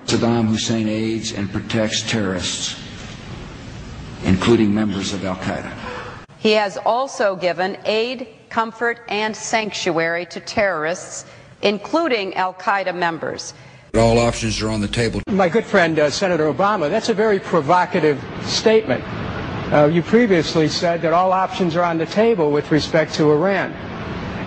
Saddam Hussein aids and protects terrorists, including members of Al-Qaeda. He has also given aid, comfort, and sanctuary to terrorists, including Al-Qaeda members. All options are on the table. My good friend, Senator Obama, that's a very provocative statement. You previously said that all options are on the table with respect to Iran.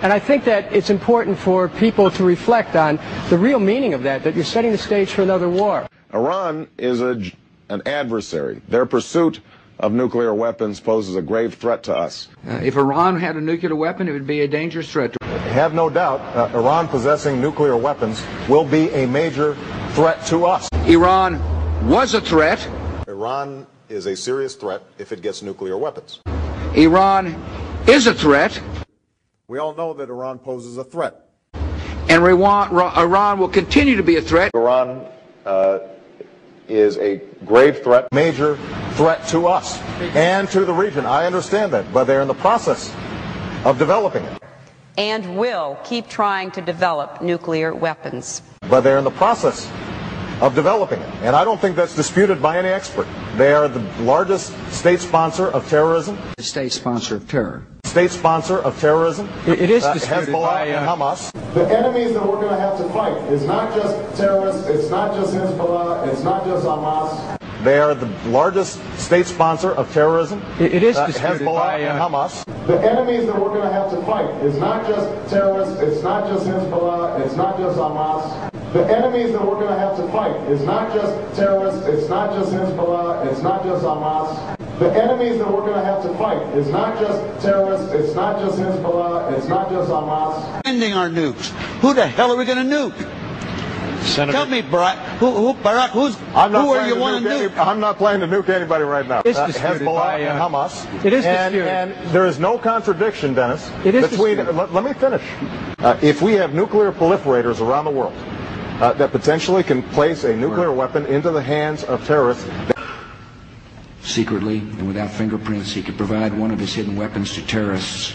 And I think that it's important for people to reflect on the real meaning of that you're setting the stage for another war. Iran is an adversary. Their pursuit of nuclear weapons poses a grave threat to us. If Iran had a nuclear weapon, it would be a dangerous threat. Have no doubt, Iran possessing nuclear weapons will be a major threat to us. Iran was a threat. Iran is a serious threat if it gets nuclear weapons. Iran is a threat. We all know that Iran poses a threat. And Iran will continue to be a threat. Iran is a grave threat, major threat to us and to the region. I understand that, but they're in the process of developing it. And will keep trying to develop nuclear weapons. But they're in the process of developing it, and I don't think that's disputed by any expert. They are the largest state sponsor of terrorism. The state sponsor of terror. State sponsor of terrorism. It is disputed Hezbollah by and Hamas. The enemies that we're going to have to fight is not just terrorists, it's not just Hezbollah, it's not just Hamas. They are the largest state sponsor of terrorism. It is disputed Hezbollah by and Hamas. The enemies that we're going to have to fight is not just terrorists, it's not just Hezbollah, it's not just Hamas. The enemies that we're going to have to fight is not just terrorists, it's not just Hezbollah, it's not just Hamas. The enemies that we're going to have to fight is not just terrorists, it's not just Hezbollah, it's not just Hamas. Ending our nukes. Who the hell are we going to nuke? Senator, tell me, Barack, who are you want to nuke? I'm not planning to nuke anybody right now. It's disputed Hezbollah by, and Hamas. It is disputed. And there is no contradiction, Dennis, it is between... disputed. Let me finish. If we have nuclear proliferators around the world that potentially can place a nuclear weapon into the hands of terrorists... Secretly and without fingerprints, he could provide one of his hidden weapons to terrorists.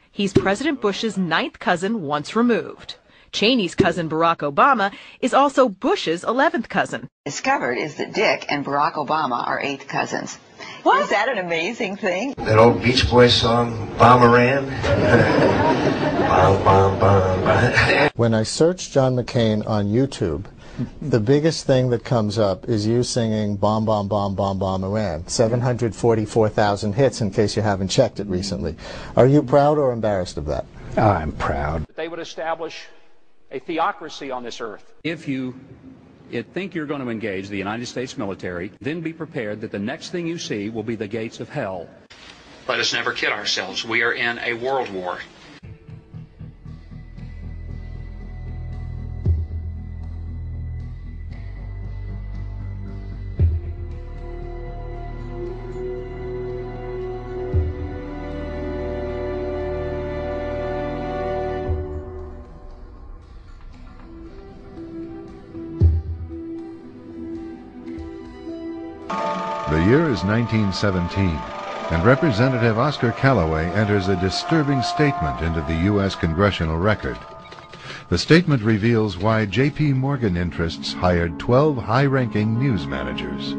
He's President Bush's 9th cousin once removed. Cheney's cousin Barack Obama is also Bush's 11th cousin. Discovered is that Dick and Barack Obama are 8th cousins. What? Is that an amazing thing? That old Beach Boys song, Bomberan. Bom, bom, bom. When I search John McCain on YouTube, the biggest thing that comes up is you singing Bomb, Bomb, Bomb, Bomb, Bomb, Iran. 744,000 hits, in case you haven't checked it recently. Are you proud or embarrassed of that? I'm proud. They would establish a theocracy on this earth. If you think you're going to engage the United States military, then be prepared that the next thing you see will be the gates of hell. Let us never kid ourselves. We are in a world war. The year is 1917, and Representative Oscar Callaway enters a disturbing statement into the U.S. congressional record. The statement reveals why J.P. Morgan interests hired 12 high-ranking news managers.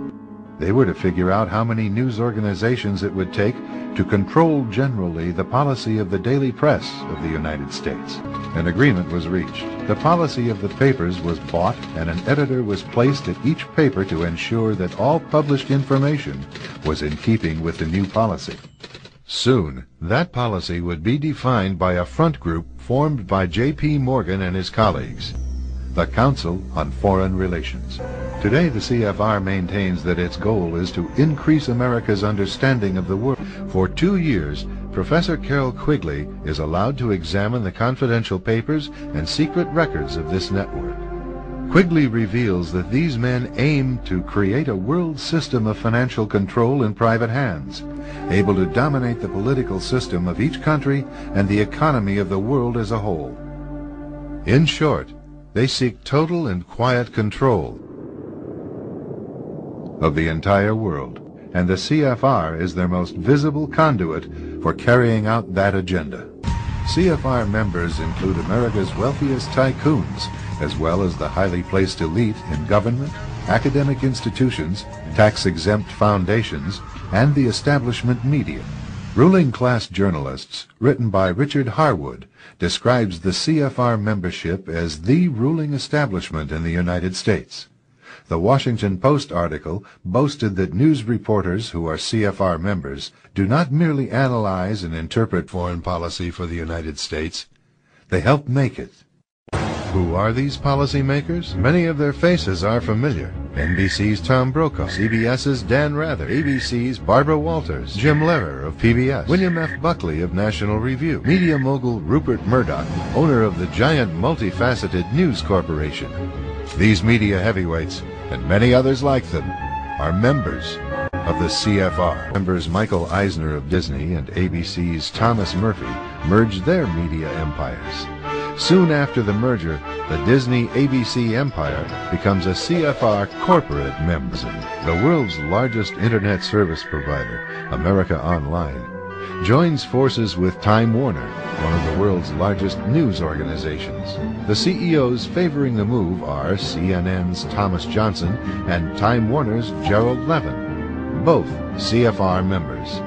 They were to figure out how many news organizations it would take to control generally the policy of the daily press of the United States. An agreement was reached. The policy of the papers was bought, and an editor was placed at each paper to ensure that all published information was in keeping with the new policy. Soon, that policy would be defined by a front group formed by J.P. Morgan and his colleagues, the Council on Foreign Relations. Today, the CFR maintains that its goal is to increase America's understanding of the world. For 2 years, Professor Carroll Quigley is allowed to examine the confidential papers and secret records of this network. Quigley reveals that these men aim to create a world system of financial control in private hands, able to dominate the political system of each country and the economy of the world as a whole. In short, they seek total and quiet control of the entire world, and the CFR is their most visible conduit for carrying out that agenda. CFR members include America's wealthiest tycoons, as well as the highly placed elite in government, academic institutions, tax-exempt foundations, and the establishment media. Ruling Class Journalists, written by Richard Harwood, describes the CFR membership as the ruling establishment in the United States. The Washington Post article boasted that news reporters who are CFR members do not merely analyze and interpret foreign policy for the United States, they help make it. Who are these policymakers? Many of their faces are familiar. NBC's Tom Brokaw, CBS's Dan Rather, ABC's Barbara Walters, Jim Lehrer of PBS, William F. Buckley of National Review, media mogul Rupert Murdoch, owner of the giant multifaceted News Corporation. These media heavyweights, and many others like them, are members of the CFR. Members Michael Eisner of Disney and ABC's Thomas Murphy merged their media empires. Soon after the merger, the Disney-ABC empire becomes a CFR corporate member. The world's largest internet service provider, America Online, joins forces with Time Warner, one of the world's largest news organizations. The CEOs favoring the move are CNN's Thomas Johnson and Time Warner's Gerald Levin, both CFR members.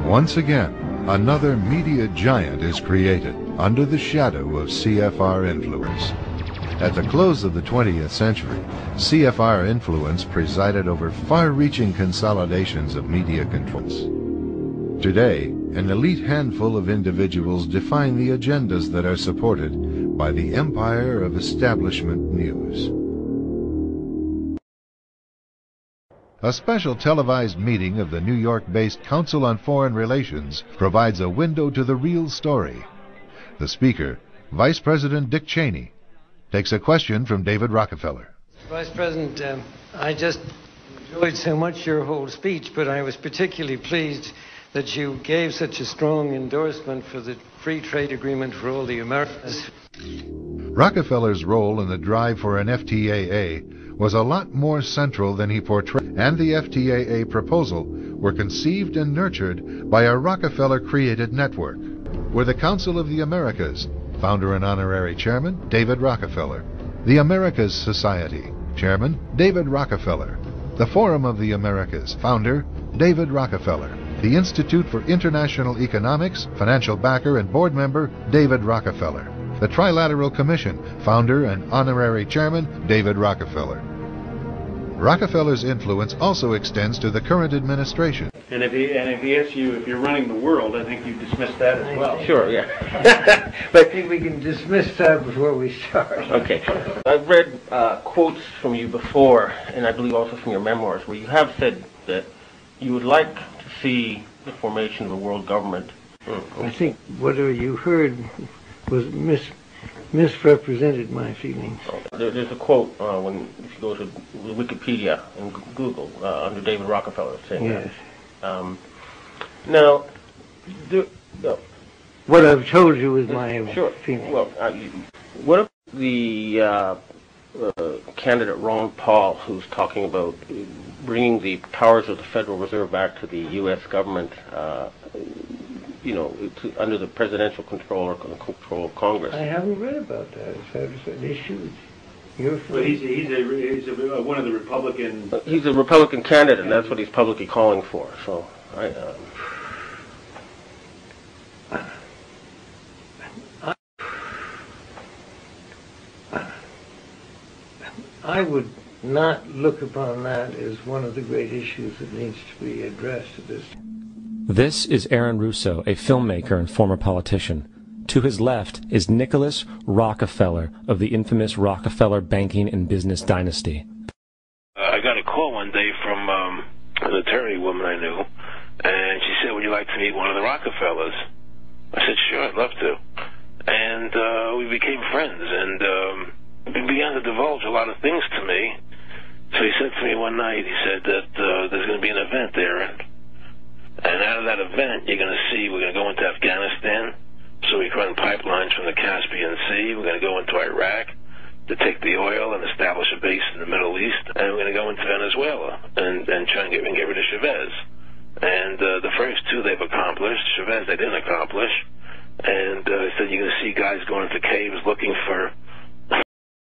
Once again, another media giant is created under the shadow of CFR influence. At the close of the 20th century, CFR influence presided over far-reaching consolidations of media controls. Today, an elite handful of individuals define the agendas that are supported by the empire of establishment news. A special televised meeting of the New York-based Council on Foreign Relations provides a window to the real story. The speaker, Vice President Dick Cheney, takes a question from David Rockefeller. Vice President, I just enjoyed so much your whole speech, but I was particularly pleased that you gave such a strong endorsement for the free trade agreement for all the Americas. Rockefeller's role in the drive for an FTAA was a lot more central than he portrayed, and the FTAA proposal were conceived and nurtured by a Rockefeller-created network, were the Council of the Americas, founder and honorary chairman, David Rockefeller, the Americas Society, chairman, David Rockefeller, the Forum of the Americas, founder, David Rockefeller, the Institute for International Economics, financial backer and board member, David Rockefeller, the Trilateral Commission, founder and honorary chairman, David Rockefeller. Rockefeller's influence also extends to the current administration. And if he asks you if you're running the world, I think you dismiss that as well. Sure, yeah. But I think we can dismiss that before we start. Okay. I've read quotes from you before, and I believe also from your memoirs, where you have said that you would like to see the formation of a world government. I think whatever you heard was misrepresented my feelings. There's a quote if you go to Wikipedia and Google under David Rockefeller saying yes. that. Now, what I've told you is my sure. feeling. Well, what if the candidate Ron Paul, who's talking about bringing the powers of the Federal Reserve back to the U.S. government, under the presidential control or control of Congress? I haven't read about that. It's an issue. But he's one of the Republican. He's a Republican candidate, and that's what he's publicly calling for. So, I would not look upon that as one of the great issues that needs to be addressed at this time. This is Aaron Russo, a filmmaker and former politician. To his left is Nicholas Rockefeller of the infamous Rockefeller banking and business dynasty. I got a call one day from an attorney woman I knew, and she said, "Would you like to meet one of the Rockefellers?" I said, "Sure, I'd love to." And we became friends, and he began to divulge a lot of things to me. So he said to me one night, he said that there's going to be an event there, and out of that event, you're going to see we're going to go into Afghanistan, so we can run pipelines from the Caspian Sea. We're going to go into Iraq to take the oil and establish a base in the Middle East, and we're going to go into Venezuela and try and get rid of Chavez. And the first two they've accomplished. Chavez they didn't accomplish. And he said you're going to see guys going into caves looking for